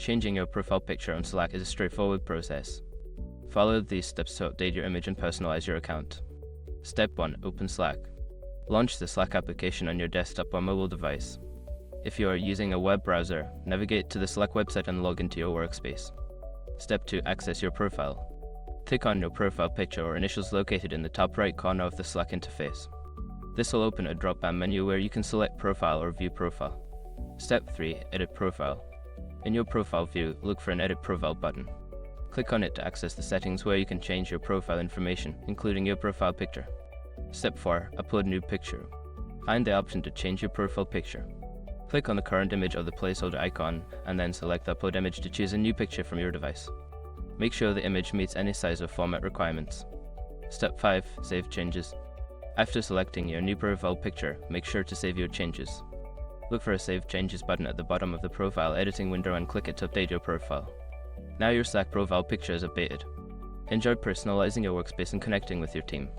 Changing your profile picture on Slack is a straightforward process. Follow these steps to update your image and personalize your account. Step 1. Open Slack. Launch the Slack application on your desktop or mobile device. If you are using a web browser, navigate to the Slack website and log into your workspace. Step 2. Access your profile. Click on your profile picture or initials located in the top right corner of the Slack interface. This will open a drop-down menu where you can select Profile or View Profile. Step 3. Edit Profile. In your profile view, look for an Edit Profile button. Click on it to access the settings where you can change your profile information, including your profile picture. Step 4. Upload new picture. Find the option to change your profile picture. Click on the current image or the placeholder icon, and then select the upload image to choose a new picture from your device. Make sure the image meets any size or format requirements. Step 5. Save changes. After selecting your new profile picture, make sure to save your changes. Look for a Save Changes button at the bottom of the profile editing window and click it to update your profile. Now your Slack profile picture is updated. Enjoy personalizing your workspace and connecting with your team.